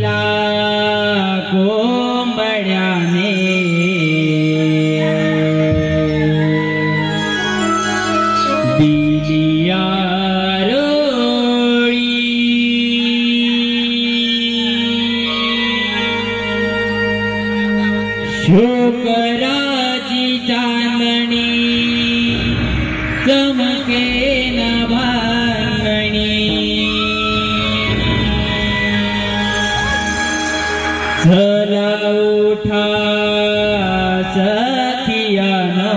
दिला कोंबड्याने दिली आरोळी शुक्राची चांदणी चमके न भांगणी चला उठा सखियानो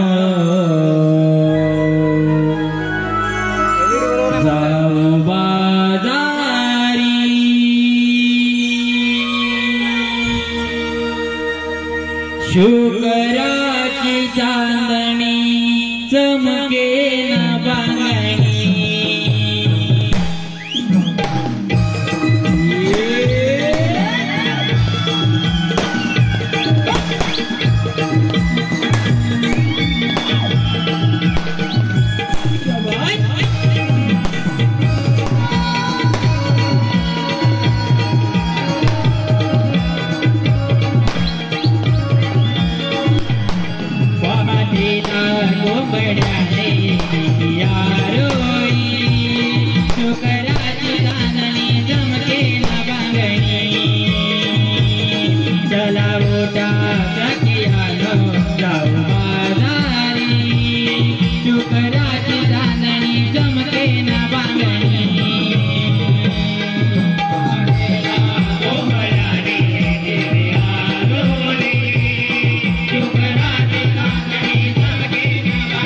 जाऊ बाजारी शुक्राची चांदणी चमके न भांगणी कोंबड्याने दिली आरोळी शुक्राची चांदणी चमके न भांगणी चला उठा सखियानो जाऊ बाजारी शुक्राची चांदणी चमके न भांगणी कोंबड्याने दिली आरोळी शुक्राची चांदणी चमके न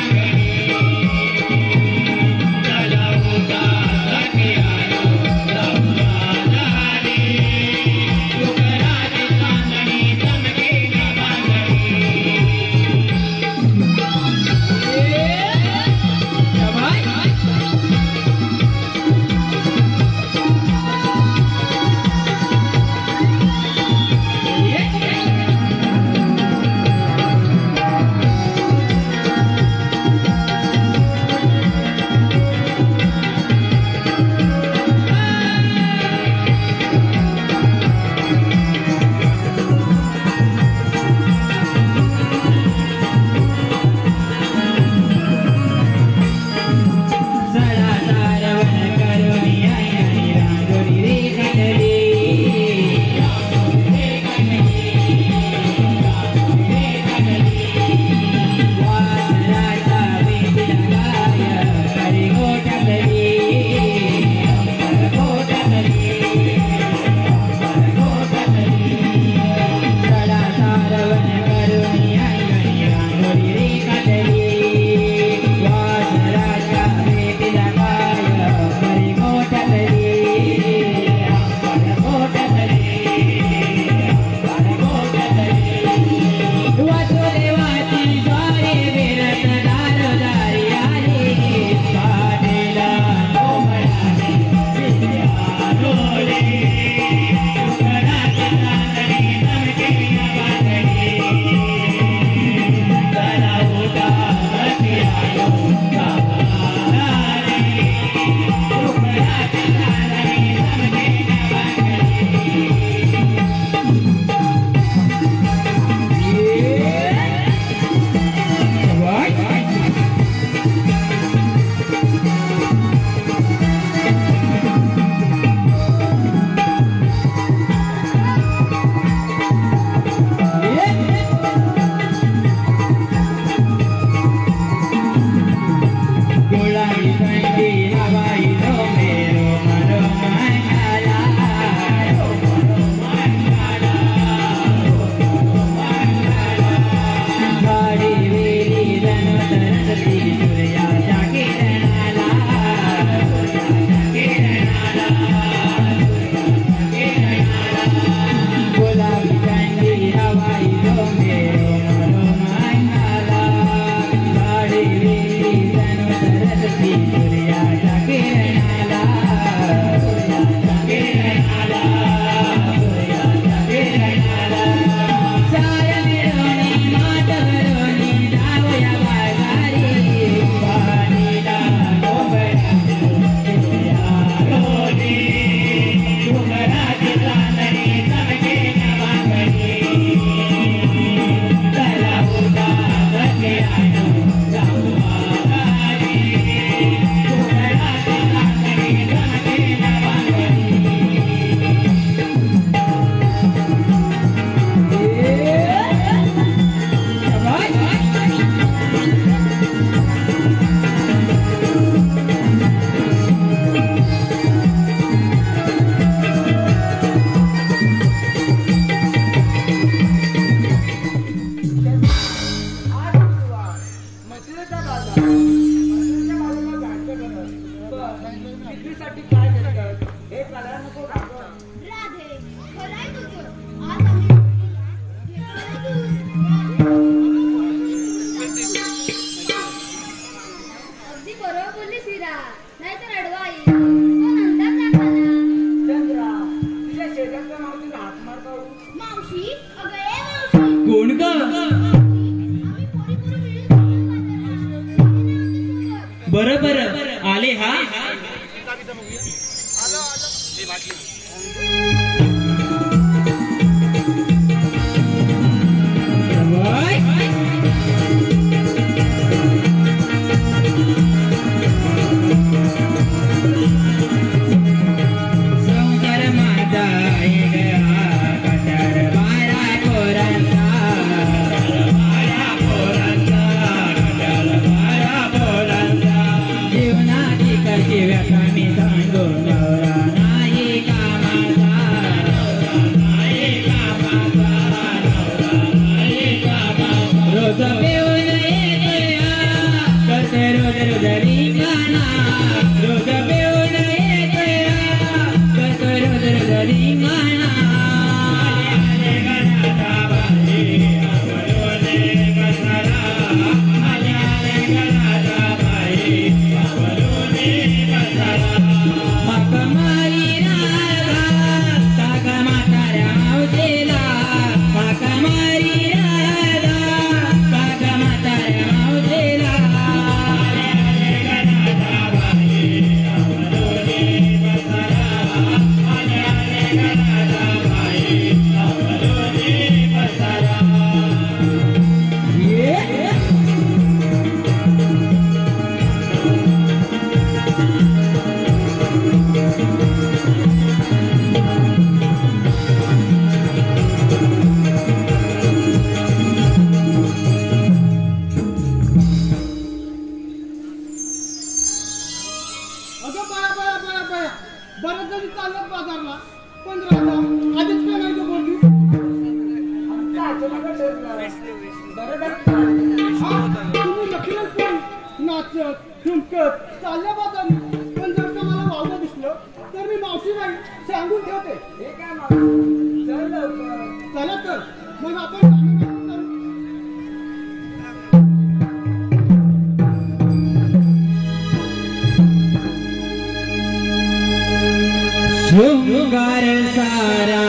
शृंगार सारा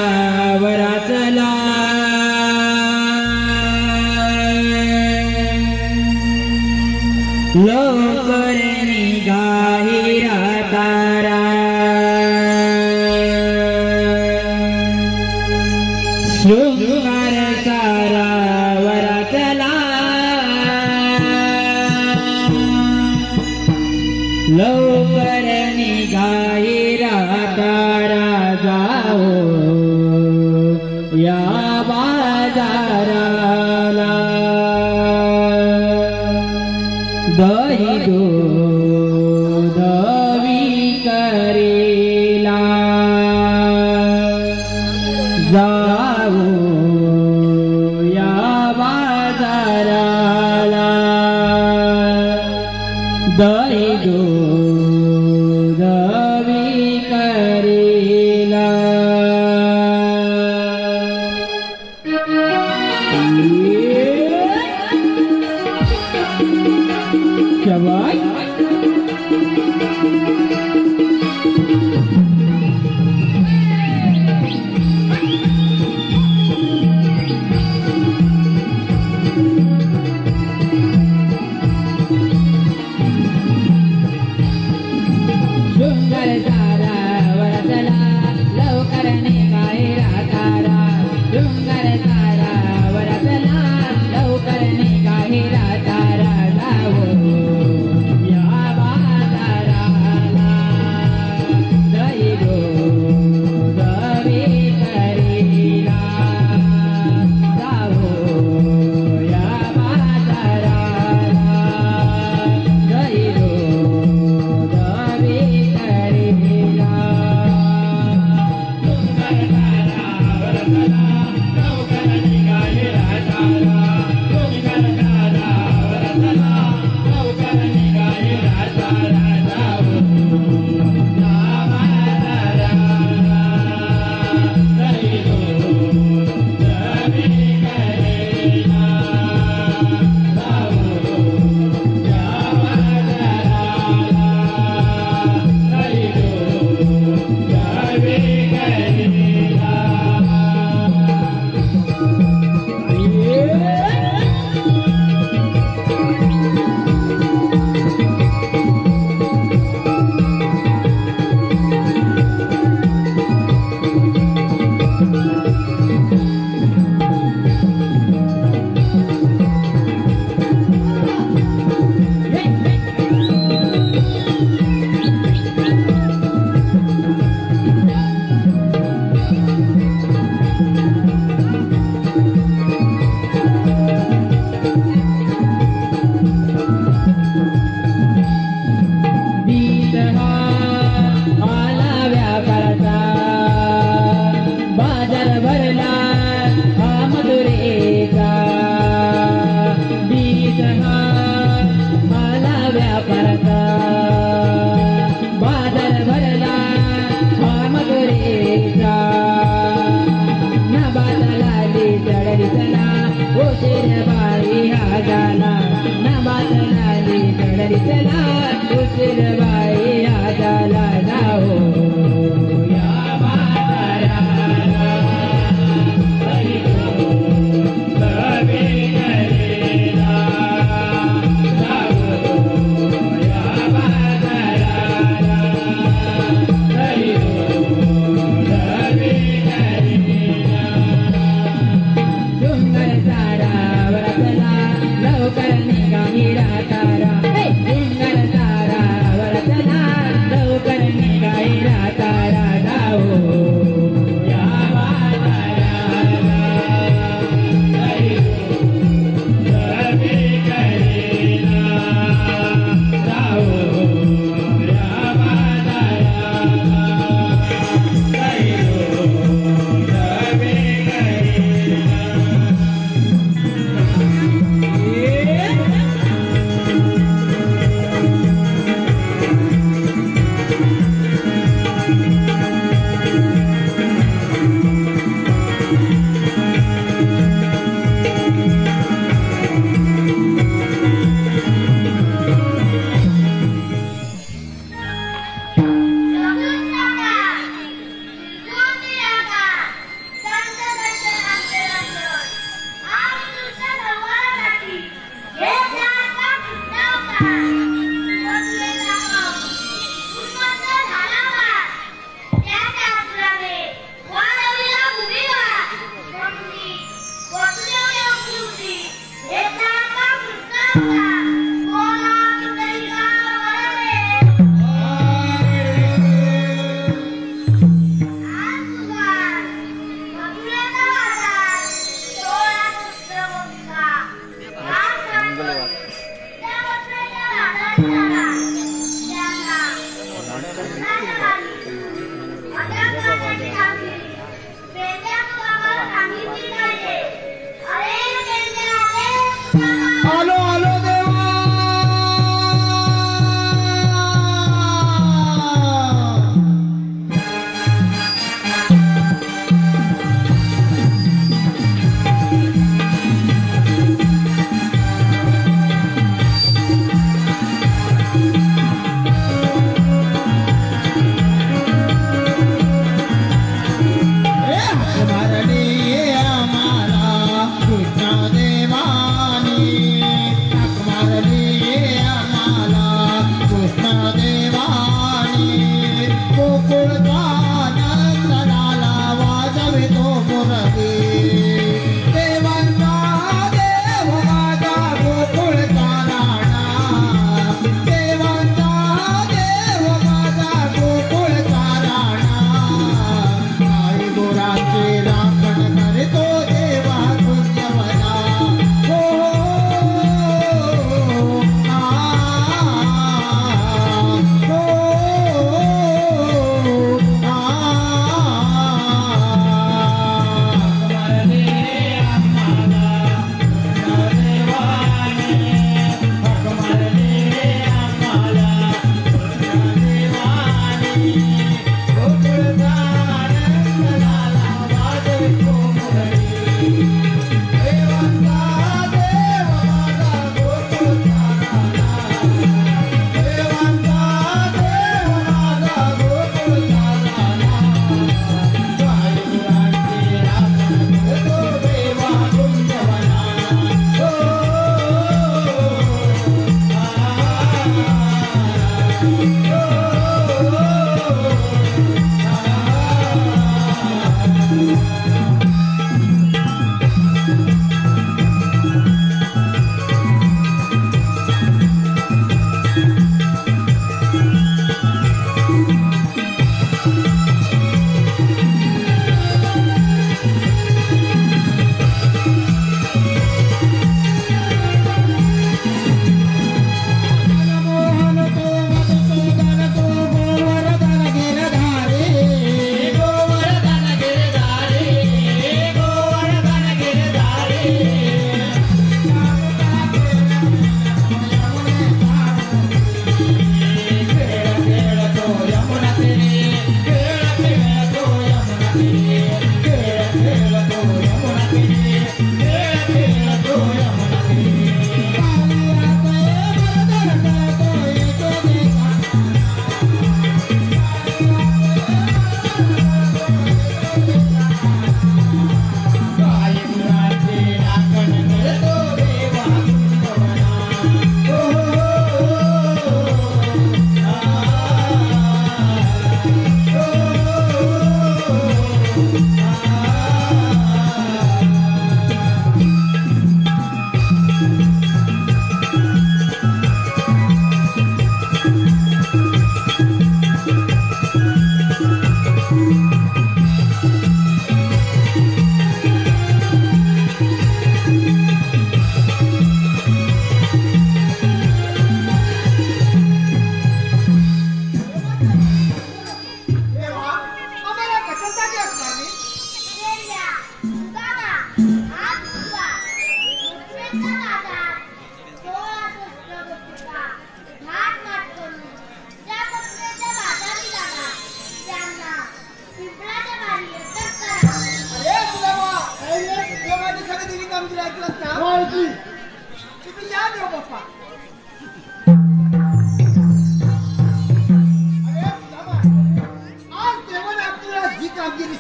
वराचला लवकर निघाहिरा तारा शृंगार सारा वराचला लवकर निघाहिरा तारा जाओ या बाजाराला दही दूध विक्रीला जाओ या बाजाराला दही दूध विक्रीला शाबाश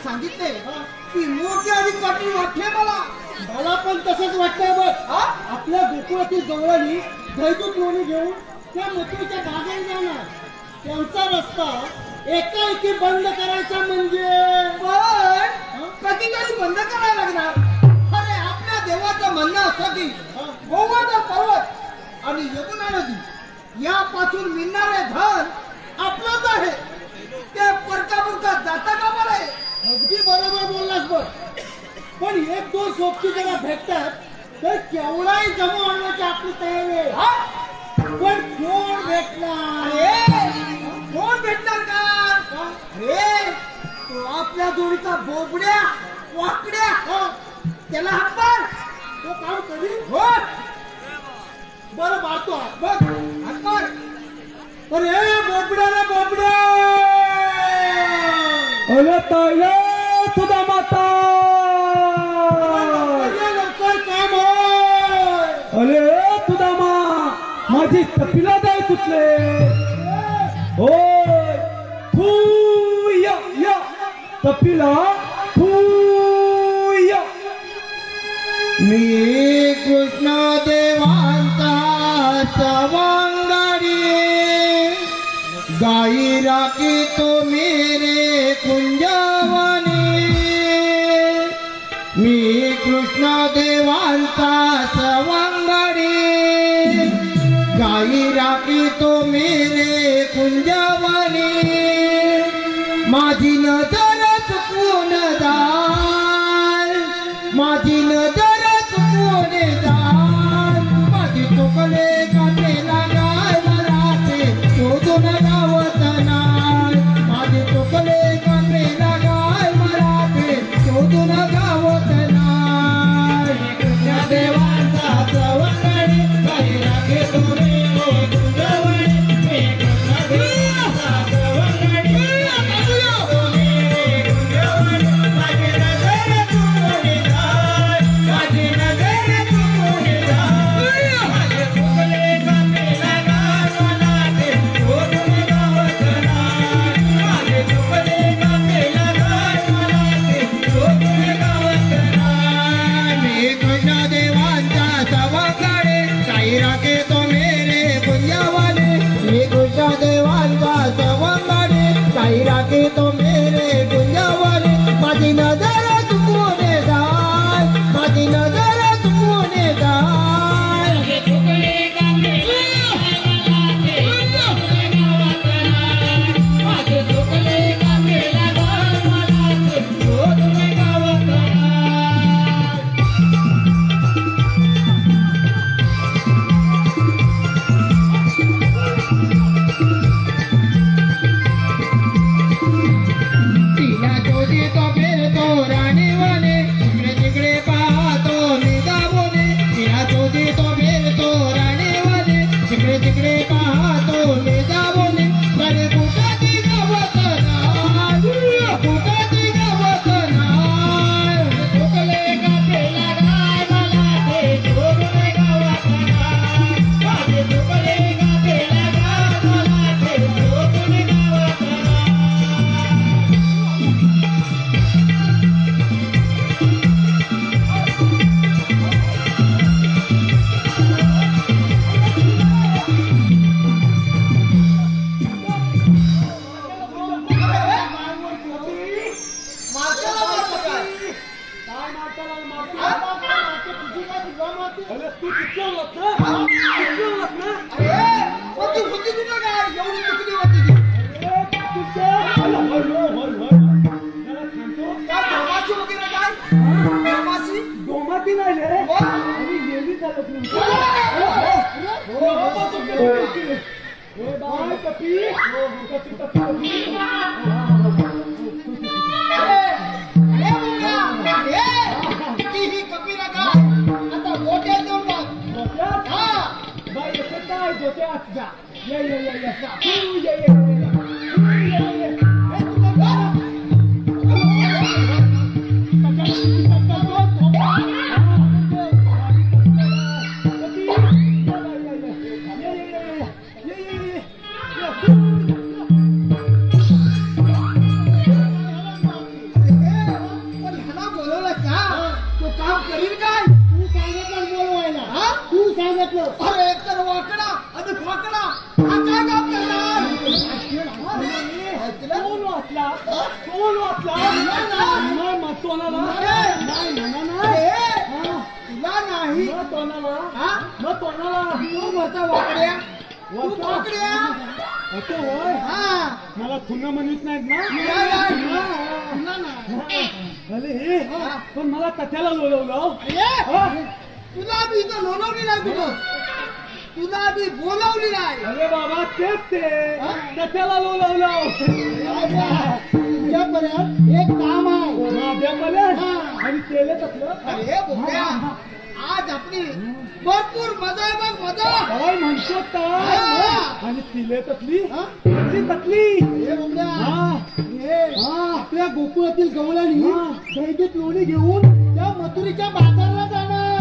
सांगितले की मोठी आणि कठीण वाटते मला पण तसंच वाटतंय बघ. आपल्या गोकुळातील गवळणी दैदूत लोणी घेऊन त्या मथुरेच्या बागेत जाणार. त्यांचा रस्ता एकाएकी बंद करायचा म्हणजे कधीतरी बंद करायला लागणार. अरे आपल्या देवाचं म्हणणं असं की गोवर्धन पर्वत आणि यमुना नदी यापासून मिळणारे धन आपलंच आहे. ते परका पुरका जाता का बरं आहे. अगदी बरोबर बोललास बघ. पण एक दोन सोबती जरा भेटतात तर केवढाही जमा आणण्याची आपली तयारी आहे. पण कोण भेटणार. कोण भेटणार का रे. तो आपल्या जोडीचा बोबड्या वाकड्या. त्याला हातभार तो काम करी. हो बरं मारतो बघ हातभार. अरे बोबड्या रे बोबड्या. अरे ताईला सुद्धा माता. लवकर काम होय. अरे तुझा माझी तपीला जाय तुटले. होय फुया या तपीला फुया. मी कृष्ण देवांचा सवंगडी गाई राखी तो मेरे कुंजवनी. मी कृष्ण देवांचा सवंगडी गाई राखी तो मेरे कुंजवनी. माझी नजर चुकवून जाय. माझी नजर चुकवून जाय. माझी चुकले काटेला गाय मला ते शोधून गावत नाय. माझी चुकले काटेला गाय मला ते शोधून गावत नाय. कृष्ण देवांचा सवंगडी गाई राखी तो मेरे कुंजवनी. मी कृष्ण देवांचा सवंगडी तो मेरे गुंजवनी. माझी नजर चुकवून जाय. माझी नजर चुकवून जाय. कोणाला तू वरचा वाकड्या तू वाकड्या असं होय हा मला तुला म्हणत नाहीत ना अरे हे पण मला कथ्याला बोलवलं तुला बी इथं लोलवली नाही कुठं तुला बी बोलवली नाही अरे बाबा तेच ते कथ्याला बोलवलं तुझ्यापर्यंत एक काम आहे माझ्यामध्ये आणि केले तसलं अरे बोलल्या आज आपली भरपूर मजा आहे बघ मजा काय म्हणतो काय आणि तिले तसली तसली हे बोलल्या आपल्या गोकुळातील गवळणी दैवीत लोणी घेऊन त्या मथुरीच्या बाजारला जाणार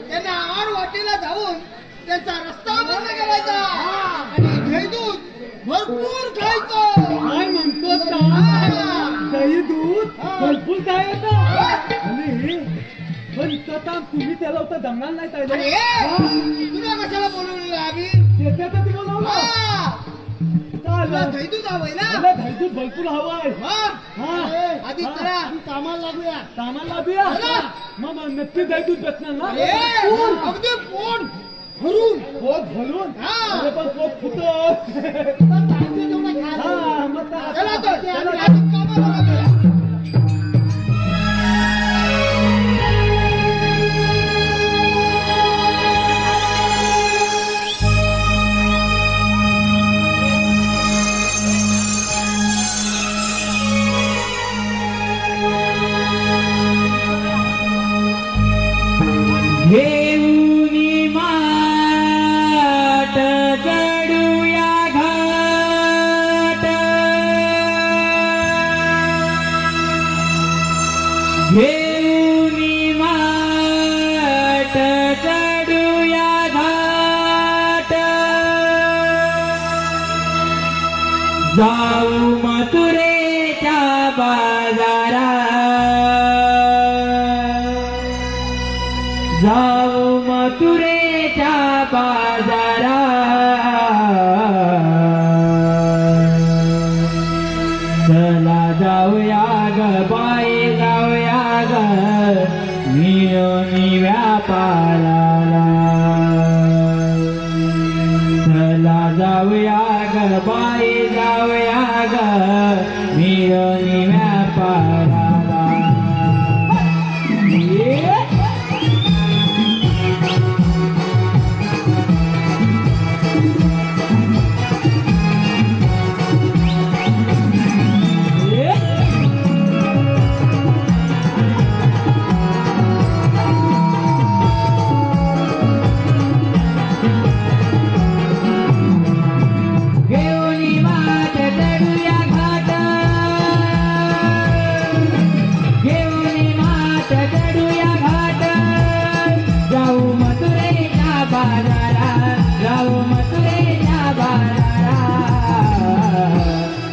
त्यांना आड वाटेला जाऊन त्यांचा रस्ता बंद करायचा आणि दहीदूध भरपूर खायचं काय म्हणतो दही दूध भरपूर काय येतं आणि पण तुम्ही त्याला होता जमणार नाही तुला कशाला बोलवलेलं आम्ही त्याच्यात ती बोलवलं दहीदूध हवंय ना दहीदूध भरपूर हवाय आधी चला कामाला लागूया कामाला लागूया मग नक्की दहीदूध भेटणार ना अगदी पोट भरून पोट भरून पण पोट फुट कामाला लागूया घेऊनी माठ चढूया घाट घेऊनी माठ चढूया घाट जाऊ मथुरेच्या बाजारात जाऊ मथुरेच्या बाजारात चला जाऊया ग बाई जाऊया ग मिळून व्यापाराला चला जाऊया ग बाई जाऊया ग मिळून व्यापाराला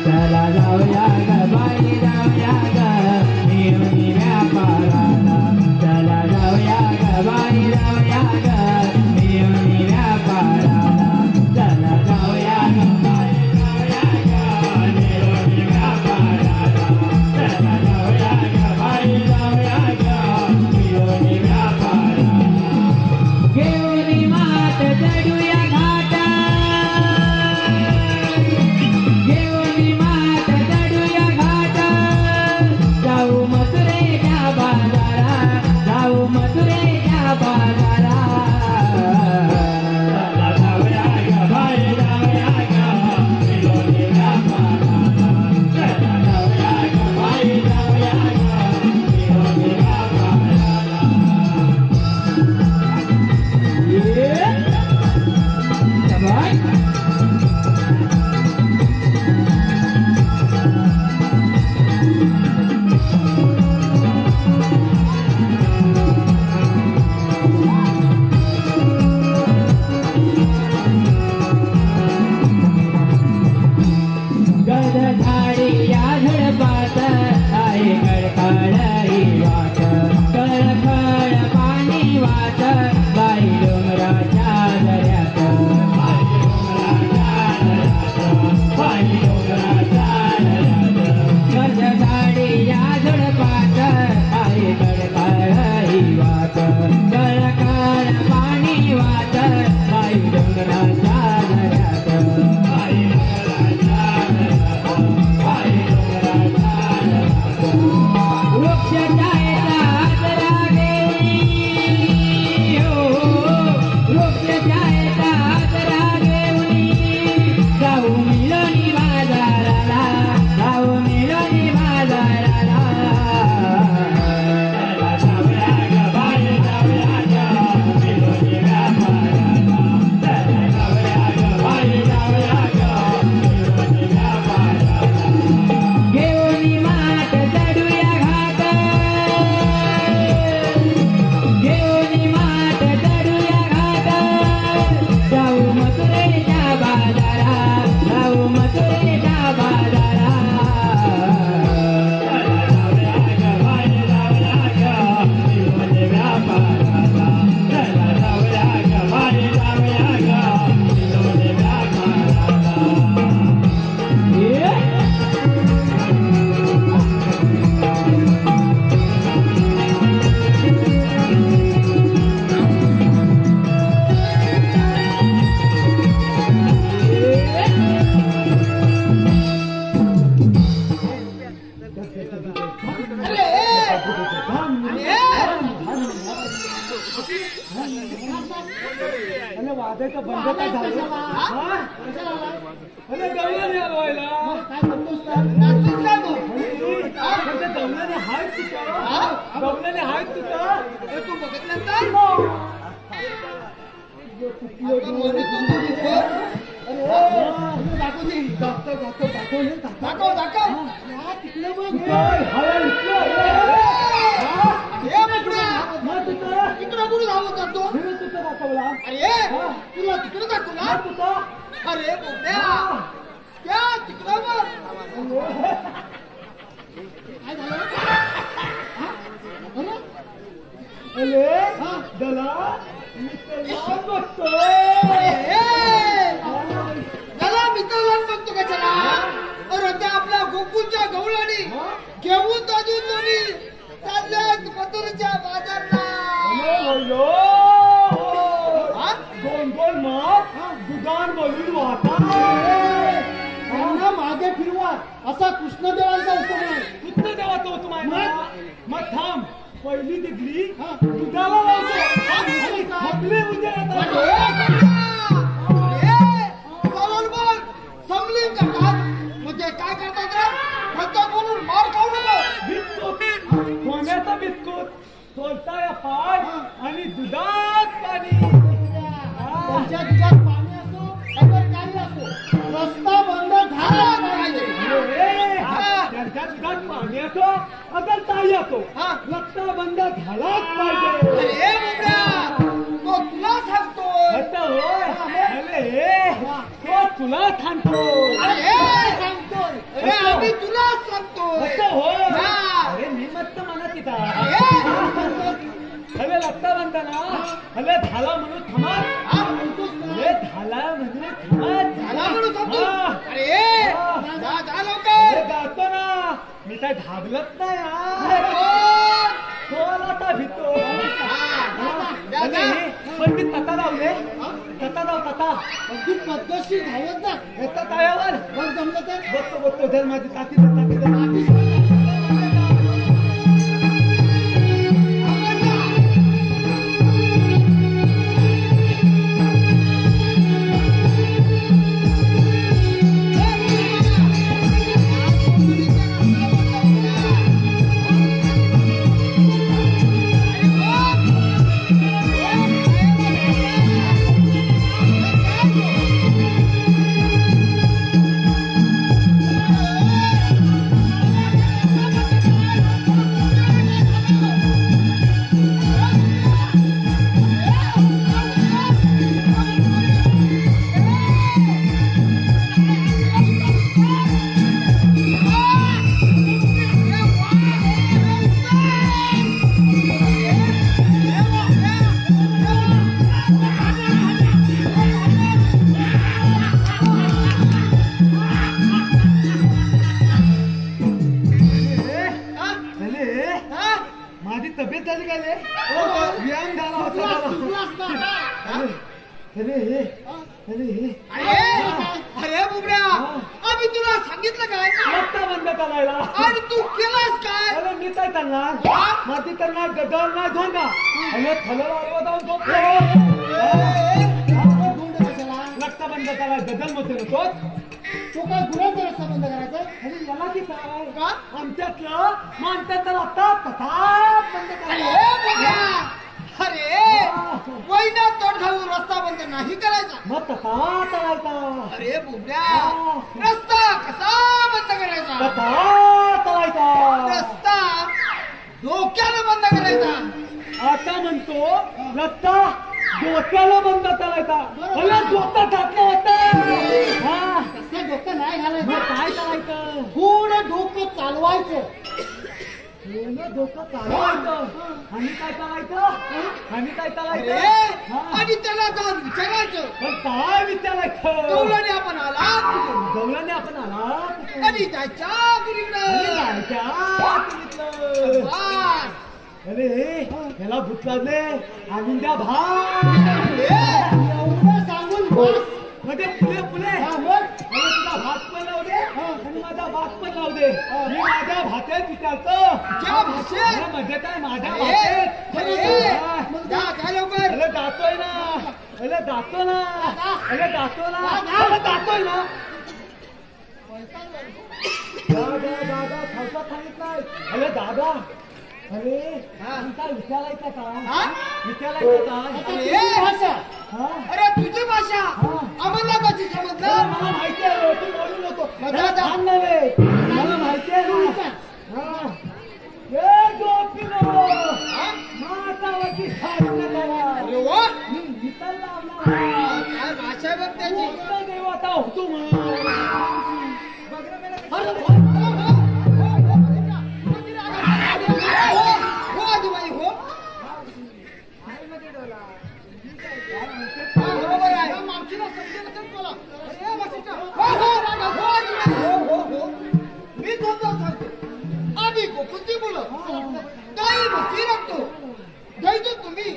चला जाऊया ग बाई जाऊया ग मिळून व्यापाराला चला जाऊया ग बाई जाऊया ग मिळून व्यापाराला चला जाऊया ग बाई जाऊया ग मिळून व्यापाराला चला जाऊया ग बाई जाऊया ग मिळून व्यापाराला घेऊन मात चढूया घाटा घेऊन मात चढूया अरे वादायचं बंद काय झालं हा? अरे गवळ्याने हलवायला काय करतोस तर? नाचतोस काय मग? गवळ्याने हाय तुझं गवळ्याने हाय तुझं हे तू बघितलं तर? आता मध्ये तू बघितलं? अरे दाखव दे. दाखव दाखव. या तिकडे बघ. हे बघ. तिकडं कुठे धावत जातो? अरे तुला तिकडे दाखवला? अरे बोबड्या त्या तिकडं बघ. काय झालं? त्याला मित्राला बघतो कशाला? अरे त्या आपल्या गोकुळच्या गवळणी घेऊन दादून दोन्ही चालल्यात मथुरेच्या बाजारला. दोन दुकान बोलून वाहता त्यांना मागे फिरवा असा कृष्णदेवांचा हुकूम आहे. कृष्णदेवाचा हुकूम आहे ना? मग थांब पहिली डिग्री दुधाला लावतो आपले समली करतात म्हणजे काय करतात? म्हणतात म्हणून मार खाऊ नको. कोण्याचा बिस्कुट तोलताय पाय आणि दुधात पाणी. त्यांच्या दुधात पाणी असो अगर काही असो रस्ता बंद झाला पाहिजे. त्यांच्या दुधात पाणी असो अगर काही असो रस्ता बंद झालाच पाहिजे. अरे बाबा तो तुला सांगतोय. आता होय अरे तो तुला थांबतो. अरे सांगतोय. अरे आम्ही तुला सांगतोय. असं होय हा. अरे मी मस्त म्हणत तिथं अरे हवे लागता म्हणताना हवे झाला म्हणून थांबत हा म्हणतोस ना. हवे झाला म्हणून थांबत झाला म्हणून सांगतो. हा. अरे जा लवकर. अरे गातो ना मी काय घाबरत नाही आता भितो. पण मी तता लावले तता लाव तता अगदी पद्धतशीर धावत जा. येतात तायावर बघ जमलं तर बघतो धर माझी ताती माझी तब्येत झाली काय रे? व्यायाम झाला होता. अरे बुबड्या आम्ही तुला सांगितलं काय? रस्ता बंद करायला आणि तू केलास काय? अरे मी काय करणार माती करणार गदर नाही धोंडा अरे थलला जाऊन झोपतो. रस्ता बंद करायला गदल मध्ये तोच तो काय गुन्हा रस्ता बंद करायचा? अरे याला की काय का? आमच्यातलं मानतात रस्ता तथा बंद करायला. अरे वैना तोड घालून रस्ता बंद नाही करायचा. मग तथा करायचा. अरे बुबड्या रस्ता कसा बंद करायचा? तथा करायचा. रस्ता डोक्यानं बंद करायचा. आता म्हणतो रस्ता डोक्याला बंद करायचा. अरे डोकं घातलं होतं. हा कसं डोकं नाही घालायचं? मग काय करायचं? थोडं डोकं चालवायचं. डोकं चालवायचं आणि काय करायचं? आणि काय करायचं? आणि त्याला जाऊन विचारायचं पण काय विचारायचं? गवळणी आपण आला गवळणी आपण आला आणि जायच्या अरे ह्याला भूत लागले आणि द्या एवढं सांगून बस. म्हणजे पुले तुझा भात पण लावू दे आणि माझा भात पण लावू दे. मी माझ्या भातेत विचारतो ज्या भाषेत म्हणजे काय माझ्या अरे, भाषेत अरे दातो ना अरे दातो ना अरे दातोय ना दादा दादा खालचा सांगितलाय अरे दादा अरे तुमचा विचारायचा का विचारायचं भाषा का अरे तुझी भाषा आम्हाला कशी समजलं मला माहिती आहे तू बोलू नको दादा. छान नव्हे मला माहिती आहे ना हे गोपीनो मातावरती साधना करा अरे वा गीता लावणार काय भाषा बघ त्याची कोणता देवता होतो हो आजूबाई हो बरोबर आहे मावशीला समजेल बोला अरे वासिष्ठ हो मी समजावून सांगतो आम्ही गोकुळची मुलं काही भक्ती लागतो दैतो तुम्ही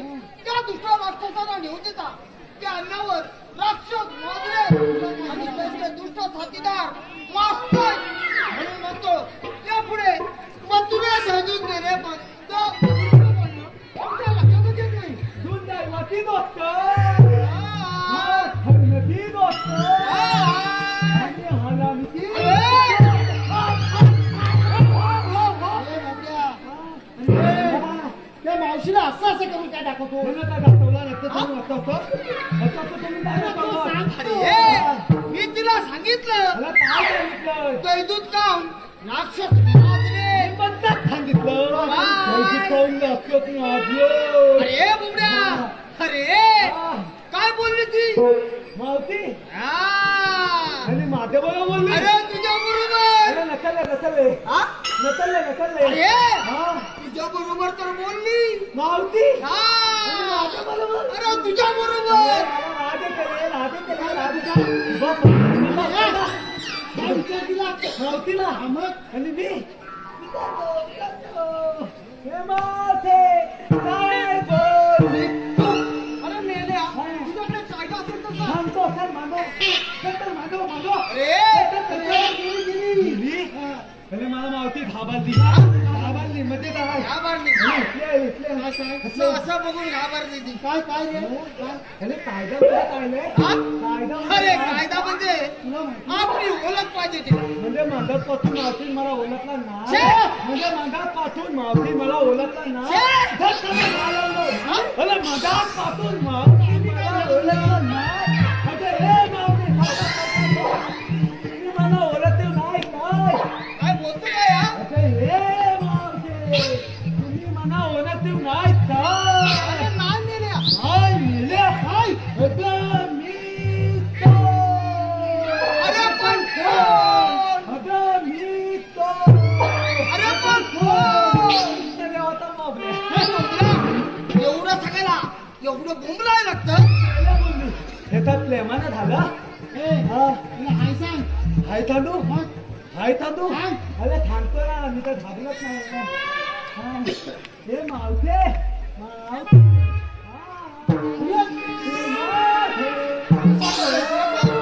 त्या दुसऱ्या राक्षसाला नेऊन देता त्या अन्नावर राक्षस मोजले आणि त्यांचे दुष्ट साथीदार मास्तर म्हणून म्हणतो यापुढे मथुरा झेंडून गेले पण तुमच्या लक्षातच येत नाही दुर्दैवाची गोष्ट आ, धर्मची गोष्ट आ, आणि हरामीची त्या मावशीला असं करून काय दाखवतो मला काय दाखवला रक्त तुम्ही वाचवतो आता तो तुम्ही काय दाखवला मी तिला सांगितलं मला काय सांगितलं दैदूत काम राक्षस मोजले बद्दल सांगितलं काय? कोण राक्षस माजलं अरे बुबड्या अरे काय बोलली ती मावती आ, आणि माझ्या बरोबर बोलली अरे तुझ्या बरोबर अरे नकलले नकलले नकलले अरे हा तुझ्या बरोबर तर बोलली मावती हा. बरोबर अरे तुझ्या बरोबर मावतीला आणि मी हे मावते काय बोलली अरे मेल्या तुझ्याकडे कायदा असेल तर सांग. सांगतो सर मागो अरे अरे मला मावती घाबरली मध्ये काय घाबरली असं बघून घाबरली ती काय काय रे अरे कायदा काय काढलंय हा? कायदा अरे कायदा म्हणजे आपली ओळख पाहिजे तिला म्हणजे मागापासून मावती मला ओळखला ना छे! म्हणजे मागापासून मावती मला ओळखला ना छे! जर तुम्ही घालवलं. अरे मागापासून मावती मला ओळखलं ना म्हणजे हे मावती तुम्ही मला ओळखते नाही काय काय बोलतो काय हा? अरे हे मावती तुम्ही मला ओळखते नाही काय अरे नाही मेल्या हाय मिले हाय अगं मी तो अरे पण कोण? अगं मी तो अरे पण कोण? तरी होता मावले हे बोंबला, एवढं सगळ्याला एवढं बोंबलाय लागतं एका प्रेमानं झालं हाय थांबू हाय थांबू अरे थांबतो ना मी तर घाबरत नाही हा. हे मावते मावते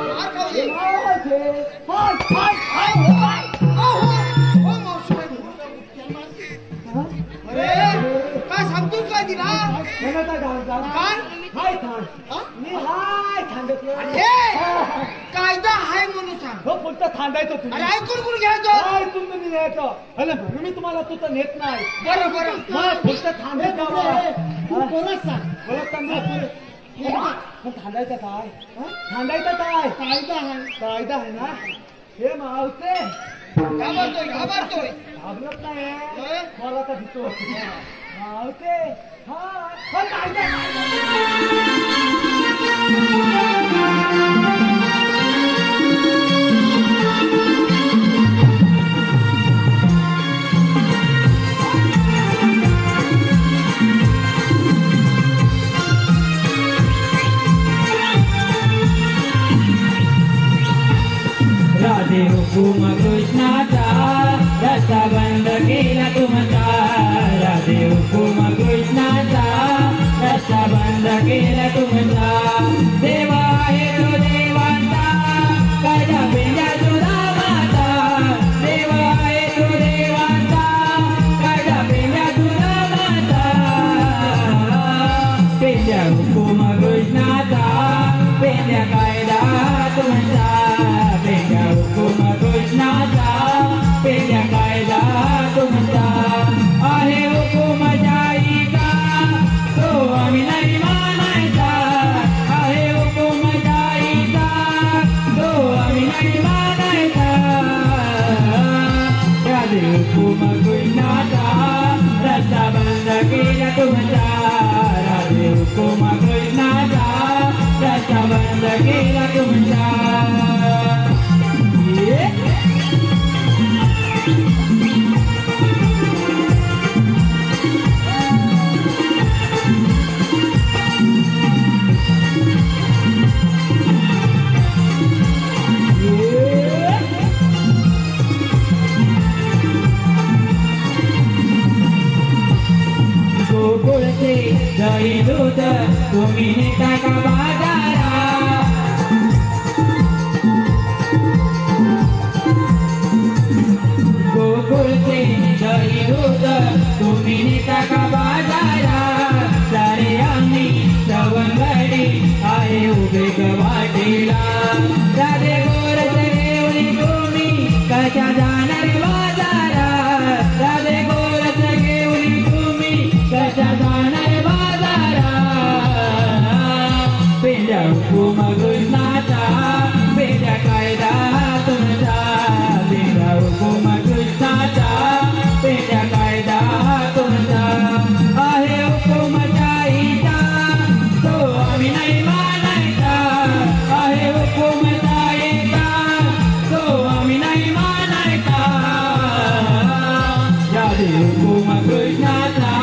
मार खाऊ दे. अरे काय सांगतोस काय तिला कायदा हाय म्हणून सांग थांबायचं तुम्ही अरे ऐकून कोण घ्यायचं ऐकून तुम्ही न्यायचं अरे म्हणून मी तुम्हाला तू तर नेत नाही बरं बरं मग फक्त थांबायचं थांबायचं काय थांबायचं काय कायदा आहे ना हे मावते घाबरतोय घाबरत नाही होय? मला तर भीतो मावते हा कायदा राधे हुकुम कृष्णाचा रस्ता बंद केला तुमचा राधे हुकुम कृष्णाचा रस्ता बंद केला तुमचा देवा आहे तो देवाचा कायदा पेंजा तुझा माता देवा आहे तो देवाचा कायदा पेंजा तुझा माता पेंजा हुकुम कृष्णाचा आम्ही नाही मानायचा आहे हुकूम जाईचा तो आम्ही नाही मानायचा राधे हुकूम कृष्णाचा रस्ता बंद केला तुमचा राधे हुकूम कृष्णाचा रस्ता बंद केला तुमचा गोकुळचे दही दूध तुम्ही नेता का बाजारा गोकुळचे दही दूध तुम्ही नेता का बाजारा सारे आम्ही सवंगडी आहे उभे गवाटेला राधे गोरच घेऊन तुम्ही कशा जाणार बाजारा राधे गोरच घेऊन तुम्ही कशा जाणार बाजारा पेंड्या हुकूम कृष्णाचा पेंड्या कायदा तुमचा पेंड्या हुकूम कृष्णाचा पेंड्या कायदा तुमचा आहे हुकूम जाईचा तो आम्ही नाही मानायचा आहे हुकूम जाईचा तो आम्ही नाही मानायचा राधे हुकूम कृष्णाचा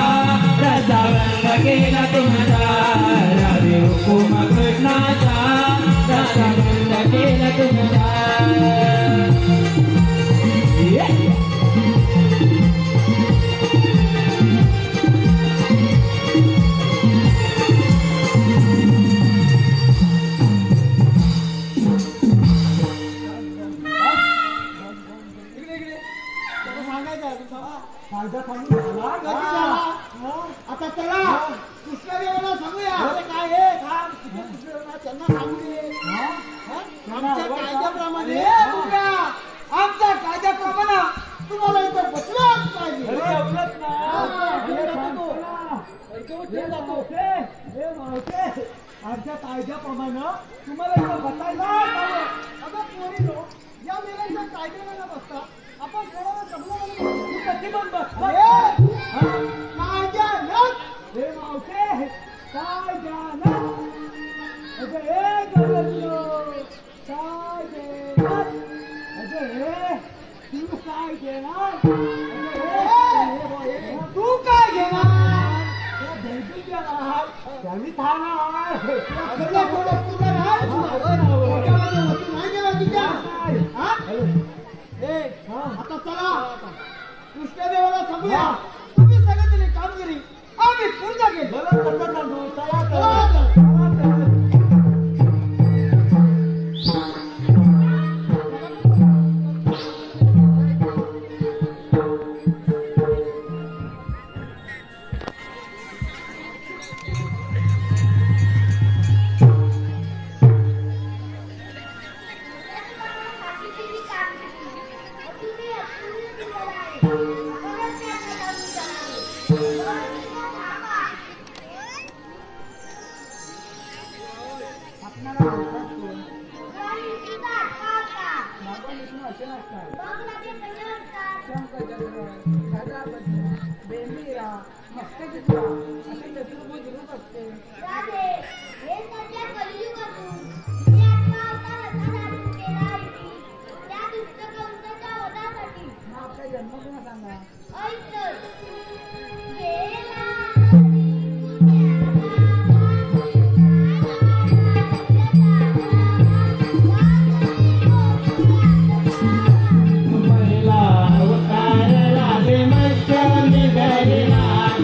रस्ता बंद केला तुमचा राधे हुकूम कृष्णाचा रस्ता बंद केला तुमचा आता चला कृष्णदेवाला सांगूया काय हे त्यांना सांगू आमच्या कायद्याप्रमाणे आमच्या कायद्याप्रमाणे तुम्हाला इथं बसलाच पाहिजे आमच्या कायद्याप्रमाणे तुम्हाला इथं बसायला आता पोरीनो या वेळेच्या कायद्याला न बसता आपण कोणाला जमलं कधी पण बस कायद्यानंच हे मावशे काय जाणार अगं हे गरजलो काय देणार अगं हे तू काय देणार तू काय घेणार भेटून देणार त्यांनी थांबणार आता चला कृष्णदेवाला सांगूया तुम्ही सांगितलेली कामगिरी आम्ही पूर्ण केली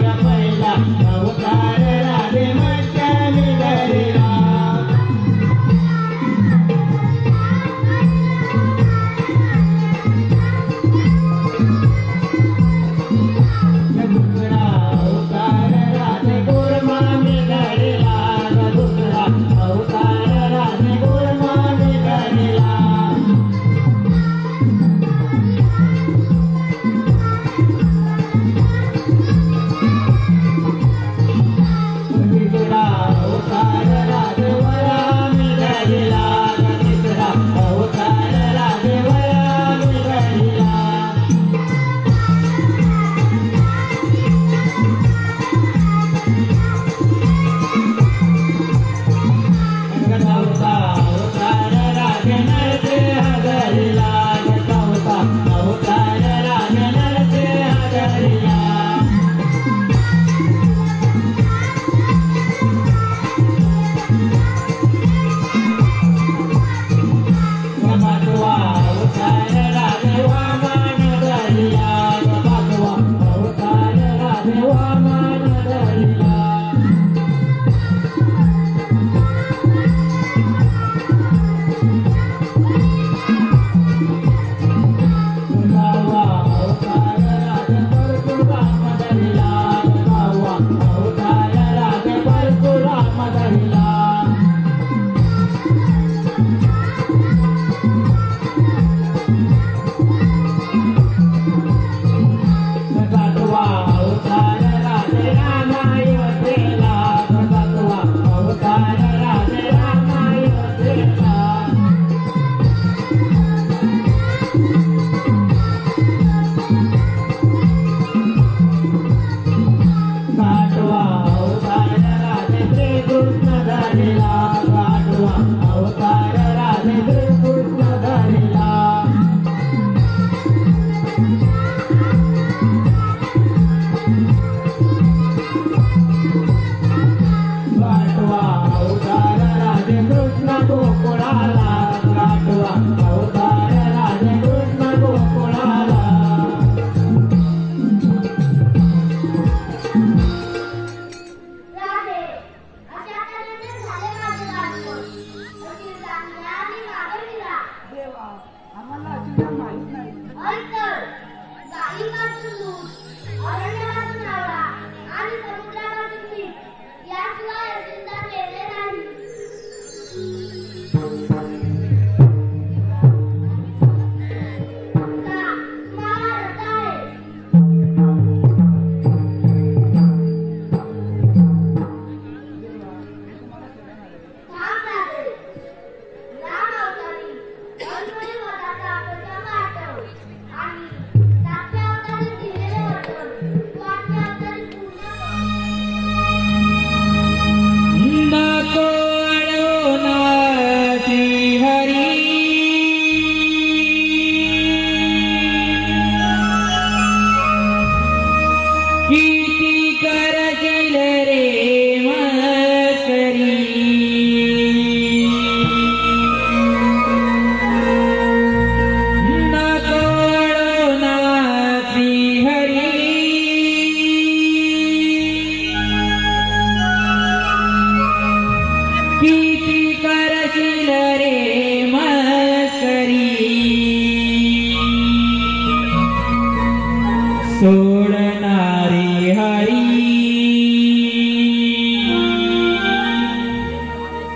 पहिला अवतार राधे मस्तानी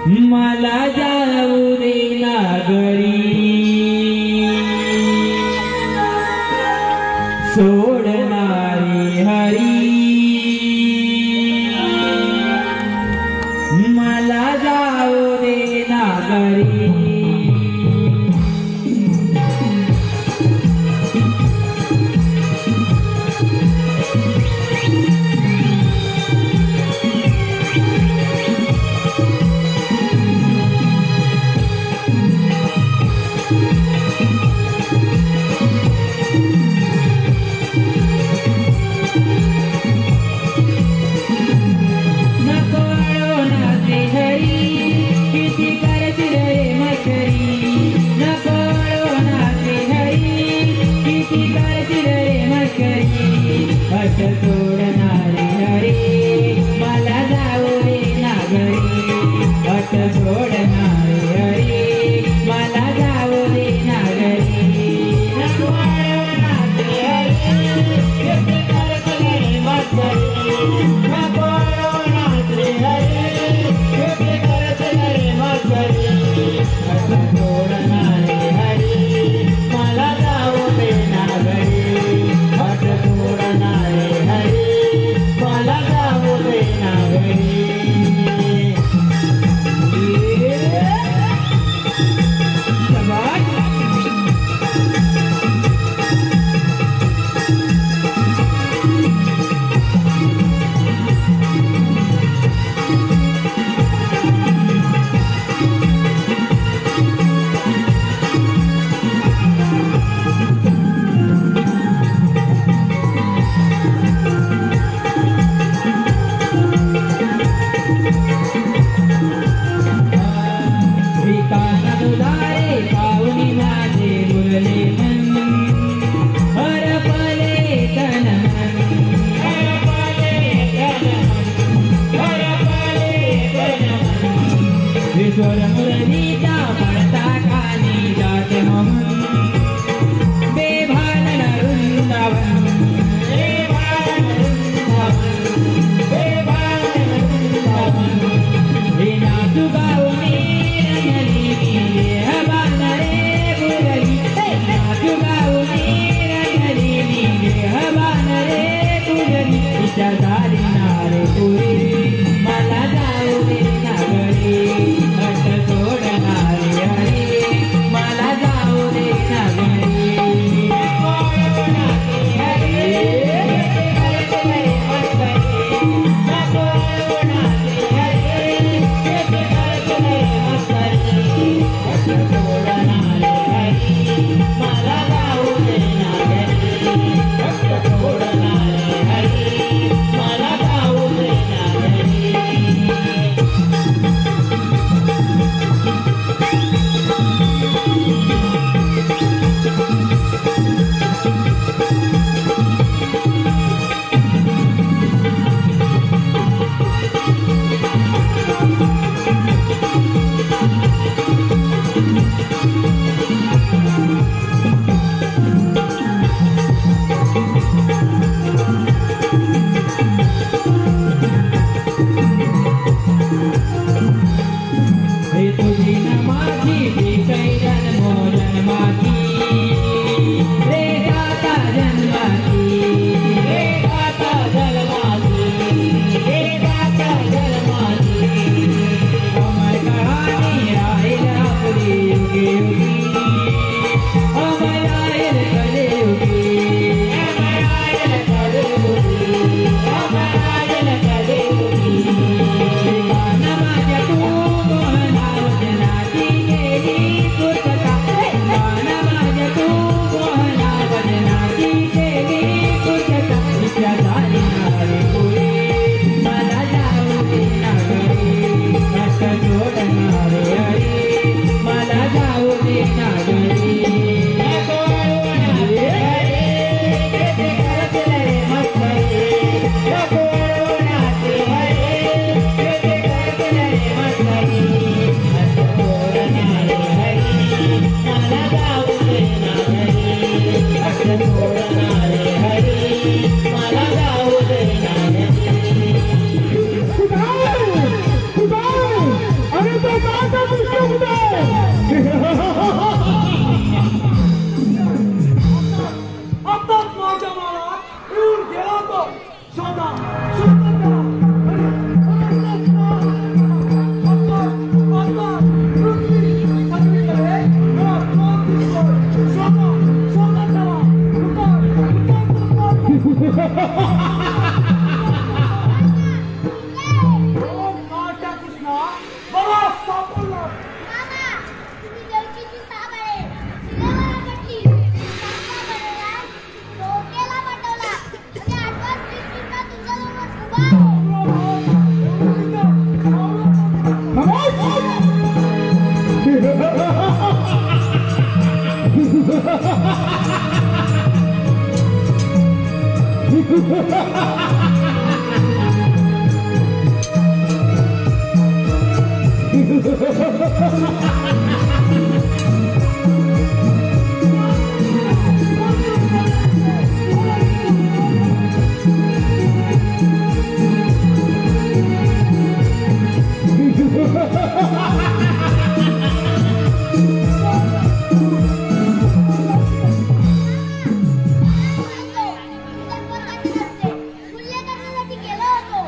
मला जाऊ दे नागरी सोडणारी हरी मला जाऊ दे नागरी सोडणारी हरी मला जाऊ दे नागरी अट सोडणारी हरी मला जाऊ दे नागरी ईश्वर मुरलीचा पडता खाली जाते मोहन बेभान वृंदावन हे नाचू गाऊनी रंगली देह बांधरे गुरली नाचू गाऊनी रंगली देह बांधरे गुरली तिच्या झाली नारे पुरी मला जाऊ दे नागरी सोडणारी हरी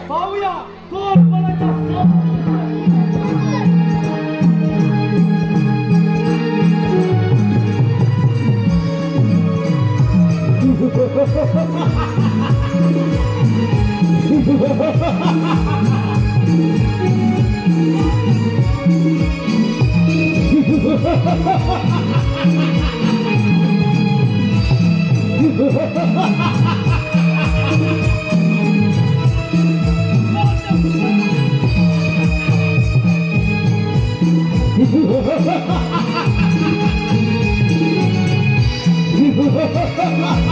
पाहूया कोण बोलायचं. Ha ha ha ha!